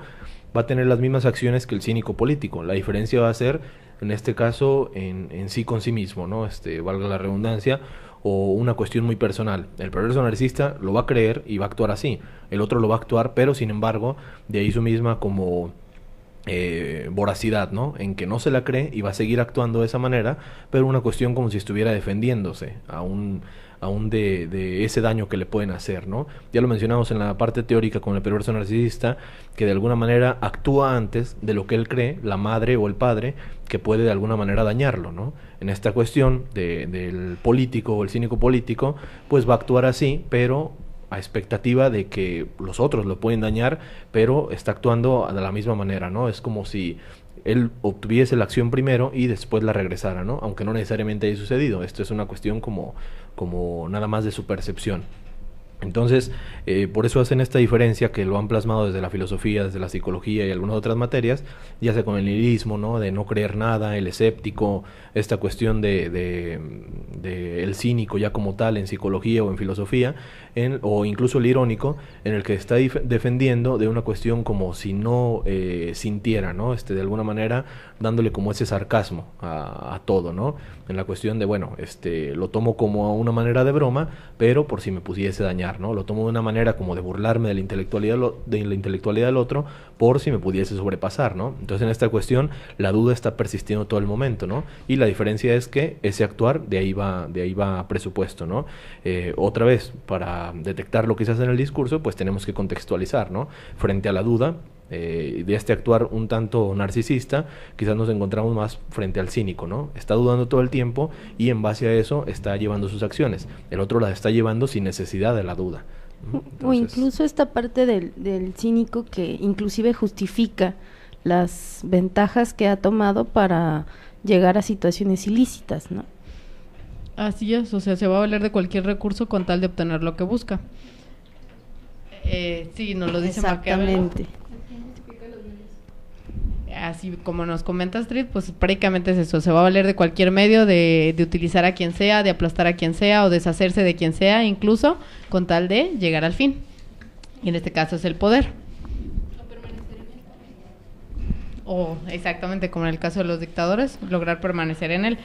Va a tener las mismas acciones que el cínico político. La diferencia va a ser, en este caso, en sí con sí mismo, ¿no? Valga la redundancia, o una cuestión muy personal. El perverso narcisista lo va a creer y va a actuar así. El otro lo va a actuar, pero sin embargo, de ahí su misma como voracidad, ¿no? En que no se la cree y va a seguir actuando de esa manera, pero una cuestión como si estuviera defendiéndose aún de ese daño que le pueden hacer, ¿no? Ya lo mencionamos en la parte teórica con el perverso narcisista, que de alguna manera actúa antes de lo que él cree, la madre o el padre, que puede de alguna manera dañarlo, ¿no? En esta cuestión del político o el cínico político, pues va a actuar así, pero a expectativa de que los otros lo pueden dañar, pero está actuando de la misma manera, ¿no? Es como si él obtuviese la acción primero y después la regresara, ¿no? Aunque no necesariamente haya sucedido. Esto es una cuestión como nada más de su percepción. Entonces, por eso hacen esta diferencia que lo han plasmado desde la filosofía, desde la psicología y algunas otras materias, ya sea con el nihilismo, ¿no? De no creer nada, el escéptico, esta cuestión de el cínico ya como tal en psicología o en filosofía, o incluso el irónico, en el que está defendiendo de una cuestión como si no sintiera, ¿no? De alguna manera dándole como ese sarcasmo a todo, ¿no? En la cuestión de, bueno, lo tomo como una manera de broma, pero por si me pudiese dañar, ¿no? Lo tomo de una manera como de burlarme de la intelectualidad del otro, por si me pudiese sobrepasar, ¿no? Entonces, en esta cuestión, la duda está persistiendo todo el momento, ¿no? Y la diferencia es que ese actuar, de ahí va a presupuesto, ¿no? Otra vez, para detectar lo que se hace en el discurso, pues tenemos que contextualizar, ¿no? Frente a la duda, de actuar un tanto narcisista, quizás nos encontramos más frente al cínico, ¿no? Está dudando todo el tiempo y en base a eso está llevando sus acciones. El otro las está llevando sin necesidad de la duda. Entonces, o incluso esta parte del cínico que inclusive justifica las ventajas que ha tomado para llegar a situaciones ilícitas, ¿no? Así es, o sea, se va a valer de cualquier recurso con tal de obtener lo que busca. Sí, nos lo dice Maquiavelo. Exactamente. Así como nos comenta Astrid, pues prácticamente es eso, se va a valer de cualquier medio, de utilizar a quien sea, de aplastar a quien sea o deshacerse de quien sea, incluso con tal de llegar al fin. Y en este caso es el poder. O exactamente como en el caso de los dictadores, lograr permanecer en él.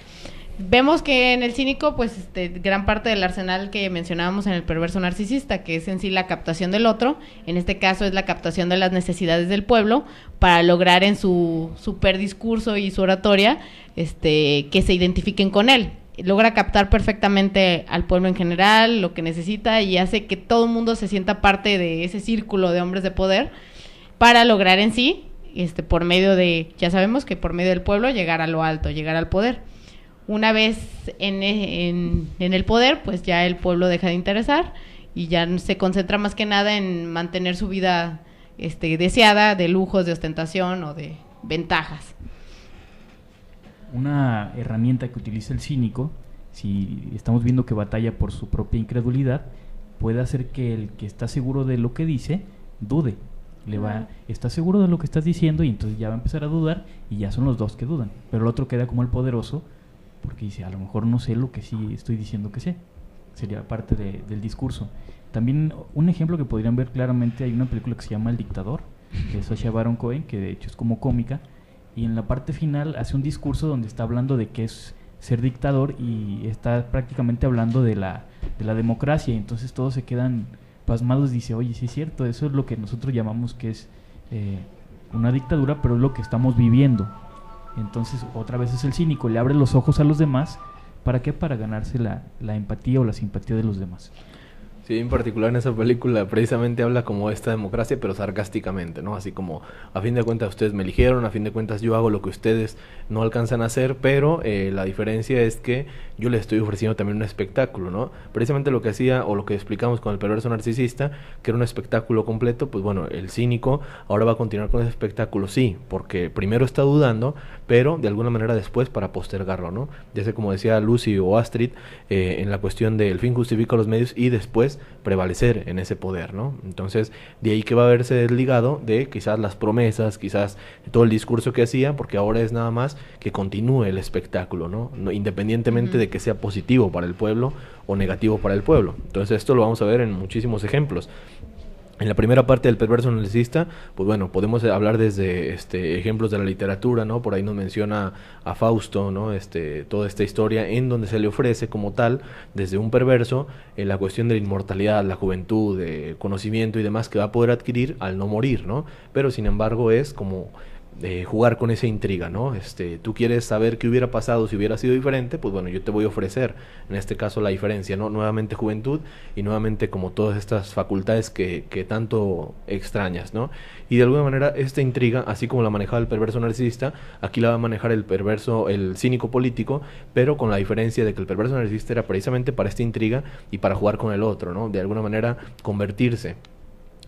Vemos que en el cínico, pues gran parte del arsenal que mencionábamos en el perverso narcisista, que es en sí la captación del otro, en este caso es la captación de las necesidades del pueblo, para lograr en su super discurso y su oratoria, que se identifiquen con él. Logra captar perfectamente al pueblo en general, lo que necesita, y hace que todo el mundo se sienta parte de ese círculo de hombres de poder, para lograr en sí, por medio de, ya sabemos que por medio del pueblo, llegar a lo alto, llegar al poder. Una vez en el poder, pues ya el pueblo deja de interesar y ya se concentra más que nada en mantener su vida deseada, de lujos, de ostentación o de ventajas. Una herramienta que utiliza el cínico, si estamos viendo que batalla por su propia incredulidad, puede hacer que el que está seguro de lo que dice dude. ¿estás seguro de lo que estás diciendo? Y entonces ya va a empezar a dudar y ya son los dos que dudan. Pero el otro queda como el poderoso porque dice, a lo mejor no sé lo que sí estoy diciendo que sé. Sería parte del discurso. También un ejemplo que podrían ver claramente, hay una película que se llama El Dictador, de Sacha Baron Cohen, que de hecho es como cómica, y en la parte final hace un discurso donde está hablando de qué es ser dictador y está prácticamente hablando de la democracia, y entonces todos se quedan pasmados. Dice, oye, sí es cierto, eso es lo que nosotros llamamos que es una dictadura, pero es lo que estamos viviendo. Entonces otra vez es el cínico, le abre los ojos a los demás. ¿Para qué? Para ganarse la empatía o la simpatía de los demás. Sí, en particular en esa película precisamente habla como esta democracia, pero sarcásticamente, ¿no? Así como, a fin de cuentas ustedes me eligieron, a fin de cuentas yo hago lo que ustedes no alcanzan a hacer, pero la diferencia es que yo les estoy ofreciendo también un espectáculo, ¿no? Precisamente lo que hacía, o lo que explicamos con el perverso narcisista, que era un espectáculo completo, pues bueno, el cínico ahora va a continuar con ese espectáculo, sí, porque primero está dudando, pero de alguna manera después para postergarlo, ¿no? Ya sé, como decía Lucy o Astrid, en la cuestión del fin justifica los medios y después prevalecer en ese poder, ¿no? Entonces, de ahí que va a verse desligado de quizás las promesas, quizás todo el discurso que hacía, porque ahora es nada más que continúe el espectáculo, ¿no? Independientemente de que sea positivo para el pueblo o negativo para el pueblo. Entonces, esto lo vamos a ver en muchísimos ejemplos. En la primera parte del perverso narcisista, pues bueno, podemos hablar desde ejemplos de la literatura, ¿no? Por ahí nos menciona a Fausto, ¿no? Toda esta historia en donde se le ofrece como tal, desde un perverso, la cuestión de la inmortalidad, la juventud, de conocimiento y demás que va a poder adquirir al no morir, ¿no? Pero sin embargo es como jugar con esa intriga, ¿no? Tú quieres saber qué hubiera pasado si hubiera sido diferente, pues bueno, yo te voy a ofrecer, en este caso, la diferencia, ¿no? Nuevamente juventud y nuevamente como todas estas facultades que tanto extrañas, ¿no? Y de alguna manera esta intriga, así como la manejaba el perverso narcisista, aquí la va a manejar el cínico político, pero con la diferencia de que el perverso narcisista era precisamente para esta intriga y para jugar con el otro, ¿no? De alguna manera convertirse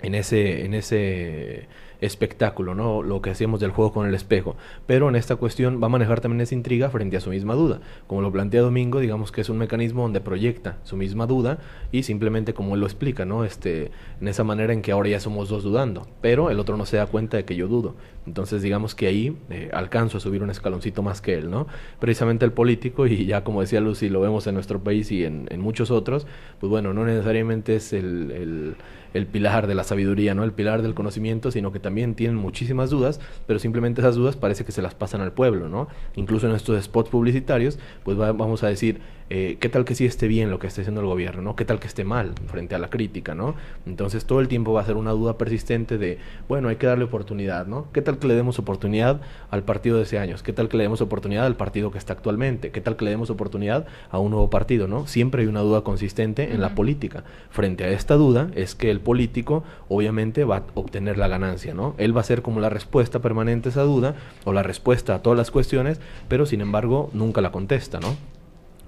en ese espectáculo, ¿no? Lo que hacíamos del juego con el espejo, pero en esta cuestión va a manejar también esa intriga frente a su misma duda, como lo plantea Domingo, digamos que es un mecanismo donde proyecta su misma duda y simplemente como él lo explica, ¿no? En esa manera en que ahora ya somos dos dudando, pero el otro no se da cuenta de que yo dudo, entonces digamos que ahí alcanzo a subir un escaloncito más que él, ¿no? Precisamente el político, y ya como decía Lucy, lo vemos en nuestro país y en muchos otros, pues bueno, no necesariamente es el pilar de la sabiduría, ¿no? El pilar del conocimiento, sino que también tienen muchísimas dudas, pero simplemente esas dudas parece que se las pasan al pueblo, ¿no? Incluso en estos spots publicitarios, pues vamos a decir, ¿qué tal que sí esté bien lo que esté haciendo el gobierno, ¿no? ¿Qué tal que esté mal frente a la crítica, ¿no? Entonces todo el tiempo va a ser una duda persistente de, bueno, hay que darle oportunidad, ¿no? ¿Qué tal que le demos oportunidad al partido de hace años? ¿Qué tal que le demos oportunidad al partido que está actualmente? ¿Qué tal que le demos oportunidad a un nuevo partido, ¿no? Siempre hay una duda consistente en la política. Frente a esta duda es que el político obviamente va a obtener la ganancia, ¿no? Él va a ser como la respuesta permanente a esa duda o la respuesta a todas las cuestiones, pero sin embargo nunca la contesta, ¿no?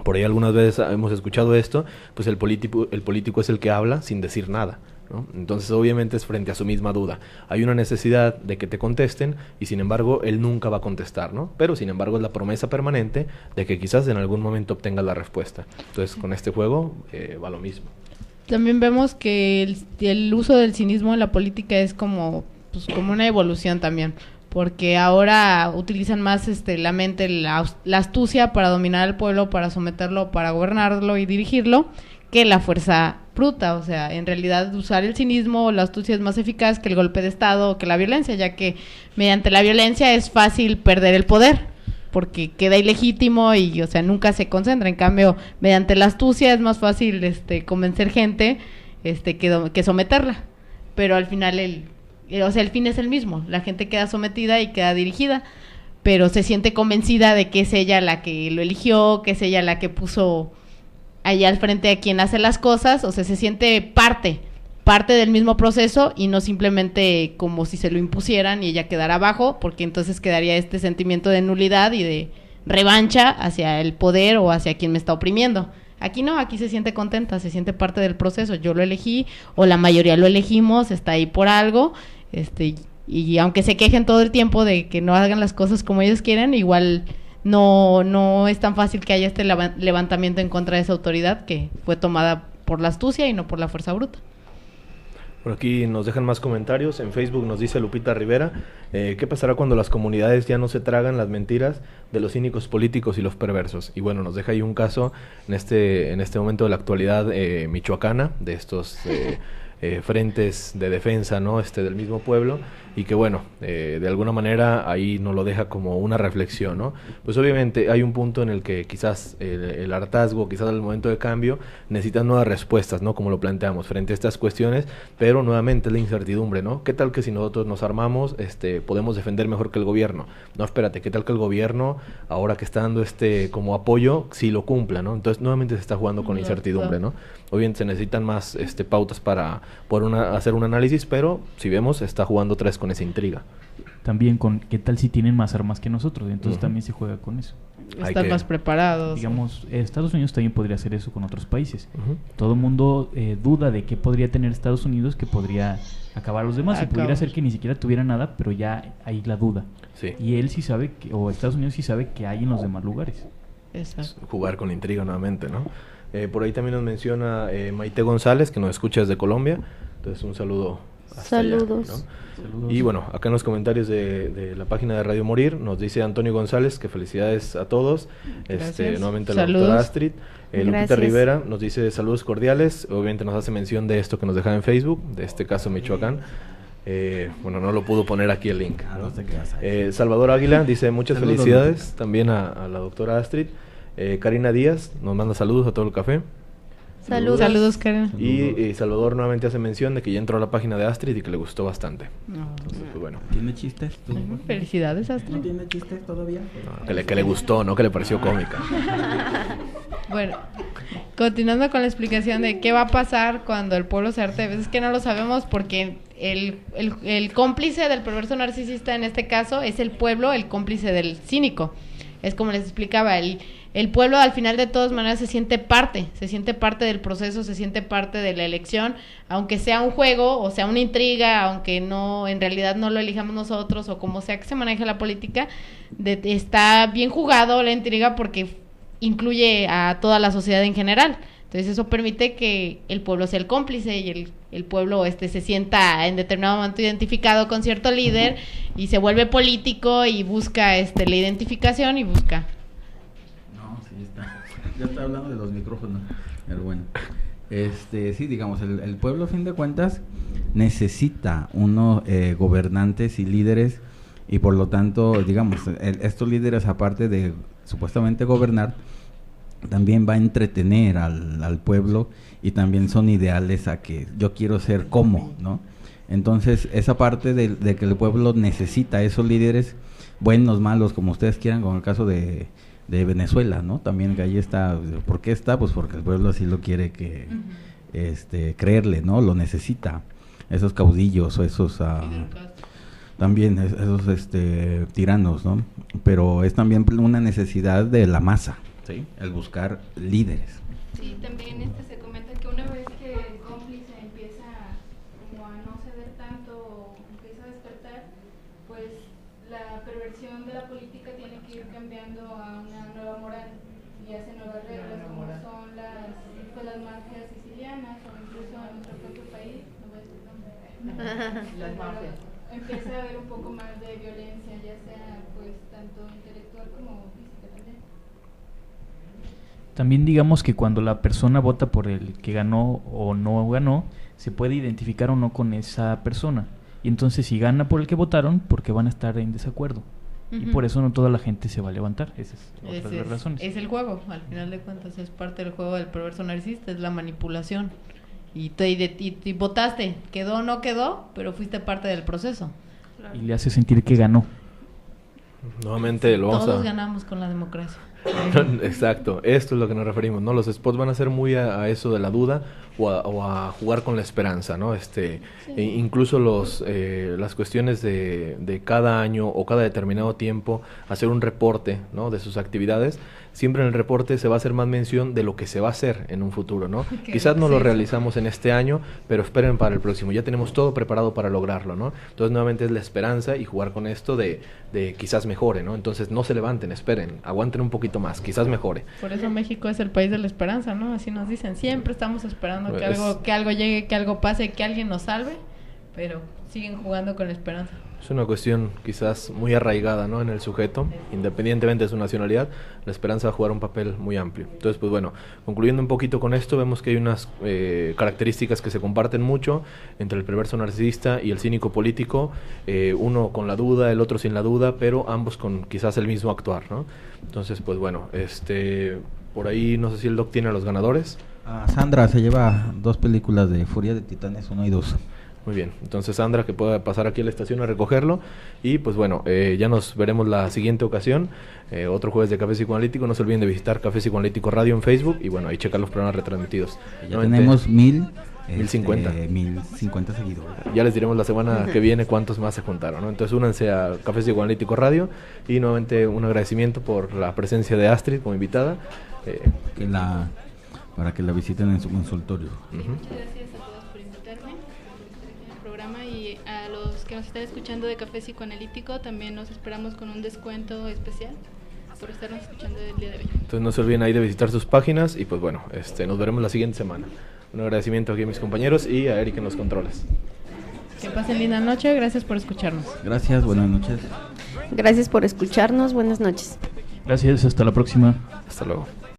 Por ahí algunas veces hemos escuchado esto, pues el político es el que habla sin decir nada, ¿no? Entonces obviamente es frente a su misma duda. Hay una necesidad de que te contesten y sin embargo él nunca va a contestar, ¿no? Pero sin embargo es la promesa permanente de que quizás en algún momento obtenga la respuesta. Entonces con este juego va lo mismo. También vemos que el uso del cinismo en la política es como una evolución también, porque ahora utilizan más la mente, la astucia para dominar al pueblo, para someterlo, para gobernarlo y dirigirlo, que la fuerza bruta. O sea, en realidad usar el cinismo o la astucia es más eficaz que el golpe de estado o que la violencia, ya que mediante la violencia es fácil perder el poder, porque queda ilegítimo y, o sea, nunca se concentra. En cambio, mediante la astucia es más fácil convencer gente que someterla. Pero al final el fin es el mismo. La gente queda sometida y queda dirigida, pero se siente convencida de que es ella la que lo eligió, que es ella la que puso allá al frente a quien hace las cosas. O sea, se siente parte del mismo proceso y no simplemente como si se lo impusieran y ella quedara abajo, porque entonces quedaría este sentimiento de nulidad y de revancha hacia el poder o hacia quien me está oprimiendo. Aquí no, aquí se siente contenta, se siente parte del proceso. Yo lo elegí, o la mayoría lo elegimos, está ahí por algo, y aunque se quejen todo el tiempo de que no hagan las cosas como ellos quieren, igual no es tan fácil que haya este levantamiento en contra de esa autoridad que fue tomada por la astucia y no por la fuerza bruta. Por aquí nos dejan más comentarios. En Facebook nos dice Lupita Rivera, ¿qué pasará cuando las comunidades ya no se tragan las mentiras de los cínicos políticos y los perversos? Y bueno, nos deja ahí un caso en este momento de la actualidad michoacana, de estos frentes de defensa, ¿no? Del mismo pueblo, y que bueno, de alguna manera ahí nos lo deja como una reflexión, ¿no? Pues obviamente hay un punto en el que quizás el hartazgo, quizás el momento de cambio, necesita nuevas respuestas, ¿no? Como lo planteamos frente a estas cuestiones, pero nuevamente es la incertidumbre, ¿no? ¿Qué tal que si nosotros nos armamos, podemos defender mejor que el gobierno? No, espérate, ¿qué tal que el gobierno, ahora que está dando como apoyo, sí lo cumpla, ¿no? Entonces nuevamente se está jugando con la incertidumbre, ¿no? Obviamente se necesitan más pautas para poder hacer un análisis, pero si vemos, está jugando otra vez con esa intriga. También con qué tal si tienen más armas que nosotros, entonces también se juega con eso. Están más preparados. Digamos, Estados Unidos también podría hacer eso con otros países. Todo el mundo duda de qué podría tener Estados Unidos que podría acabar a los demás. Y pudiera ser que ni siquiera tuviera nada, pero ya hay la duda. Sí. Y él sí sabe, o Estados Unidos sí sabe que hay en los demás lugares. Exacto. Jugar con la intriga nuevamente, ¿no? Por ahí también nos menciona Maite González, que nos escucha desde Colombia. Entonces un saludo hasta Saludos. allá, ¿no? Saludos. Y bueno, acá en los comentarios de la página de Radio Morir nos dice Antonio González que felicidades a todos. Nuevamente la doctora Astrid. Lupita Rivera nos dice saludos cordiales. Obviamente nos hace mención de esto que nos dejaba en Facebook, de este caso Michoacán. Bueno, no lo pudo poner aquí el link, ¿no? Salvador Águila dice muchas felicidades también a la doctora Astrid. Karina Díaz nos manda saludos a todo el café. Saludos, Karina. Y Salvador nuevamente hace mención de que ya entró a la página de Astrid y que le gustó bastante. Entonces, pues bueno. ¿Tiene chistes? Felicidades, Astrid. ¿No tiene chistes todavía? No, que le gustó, no que le pareció cómica. Bueno, continuando con la explicación de qué va a pasar cuando el pueblo se harte, a veces que no lo sabemos porque el cómplice del perverso narcisista en este caso es el pueblo, el cómplice del cínico. Es como les explicaba, el pueblo al final de todas maneras se siente parte del proceso, se siente parte de la elección, aunque sea un juego o sea una intriga, aunque no en realidad no lo elijamos nosotros o como sea que se maneje la política, está bien jugado la intriga porque incluye a toda la sociedad en general. Entonces eso permite que el pueblo sea el cómplice y el pueblo se sienta en determinado momento identificado con cierto líder y se vuelve político y busca la identificación y busca. No, sí está. Ya está hablando de los micrófonos. Pero bueno. Sí, digamos, el pueblo a fin de cuentas necesita unos gobernantes y líderes y por lo tanto, digamos, estos líderes aparte de supuestamente gobernar, también va a entretener al pueblo y también son ideales a que yo quiero ser como, ¿no? Entonces, esa parte de que el pueblo necesita esos líderes, buenos, malos, como ustedes quieran, como el caso de Venezuela, ¿no? También que ahí está, ¿por qué está? Pues porque el pueblo así lo quiere que, creerle, ¿no? Lo necesita, esos caudillos o esos... también esos tiranos, ¿no? Pero es también una necesidad de la masa, ¿sí? El buscar líderes. Sí, también se comenta que una vez que el cómplice empieza como a no ceder tanto, empieza a despertar, pues la perversión de la política tiene que ir cambiando a una nueva moral y hace nuevas reglas como son las mafias sicilianas o incluso en nuestro propio país, no voy a decir nombre, las mafias. Empieza a haber un poco más de violencia, ya sea pues tanto intelectual como física también. También digamos que cuando la persona vota por el que ganó o no ganó, se puede identificar o no con esa persona. Y entonces si gana por el que votaron, porque van a estar en desacuerdo. Y por eso no toda la gente se va a levantar. Esa es otra de las razones. Es el juego, al final de cuentas es parte del juego del perverso narcisista, es la manipulación. Y votaste, quedó o no quedó, pero fuiste parte del proceso. Y le hace sentir que ganó. Nuevamente lo vamos Todos ganamos con la democracia. Exacto, esto es lo que nos referimos, ¿no? Los spots van a ser muy a eso de la duda o a jugar con la esperanza, ¿no? Incluso las cuestiones de cada año o cada determinado tiempo hacer un reporte, ¿no? De sus actividades siempre en el reporte se va a hacer más mención de lo que se va a hacer en un futuro, ¿no? Que Quizás no lo sí. realizamos en este año, pero esperen para el próximo, ya tenemos todo preparado para lograrlo, ¿no? Entonces nuevamente es la esperanza y jugar con esto de quizás mejore, ¿no? Entonces no se levanten, esperen, aguanten un poquito más, quizás mejore. Por eso México es el país de la esperanza, ¿no? Así nos dicen, siempre estamos esperando que Pues- algo llegue, que algo pase, que alguien nos salve, pero siguen jugando con la esperanza. Es una cuestión quizás muy arraigada, ¿no?, en el sujeto, independientemente de su nacionalidad, la esperanza va a jugar un papel muy amplio. Entonces, pues bueno, concluyendo un poquito con esto, vemos que hay unas características que se comparten mucho entre el perverso narcisista y el cínico político, uno con la duda, el otro sin la duda, pero ambos con quizás el mismo actuar, ¿no? Entonces, pues bueno, por ahí no sé si el doc tiene a los ganadores. Sandra se lleva 2 películas de Furia de Titanes 1 y 2. Muy bien, entonces Sandra que pueda pasar aquí a la estación a recogerlo y pues bueno, ya nos veremos la siguiente ocasión, otro jueves de Café Psicoanalítico. No se olviden de visitar Café Psicoanalítico Radio en Facebook y bueno, ahí checar los programas retransmitidos. Ya Nuevamente, tenemos 1050. 1050 seguidores. ya les diremos la semana que viene cuántos más se juntaron, ¿no? Entonces únanse a Café Psicoanalítico Radio y nuevamente un agradecimiento por la presencia de Astrid como invitada. Para que la visiten en su consultorio. Ujú. Muchas gracias a todos por invitarme, por estar aquí en el programa, y a los que nos están escuchando de Café Psicoanalítico también nos esperamos con un descuento especial por estarnos escuchando el día de hoy. Entonces no se olviden ahí de visitar sus páginas y pues bueno, nos veremos la siguiente semana. Un agradecimiento aquí a mis compañeros y a Eric en los controles. Que pasen linda noche, gracias por escucharnos. Gracias, buenas noches. Gracias por escucharnos, buenas noches. Gracias, hasta la próxima. Hasta luego.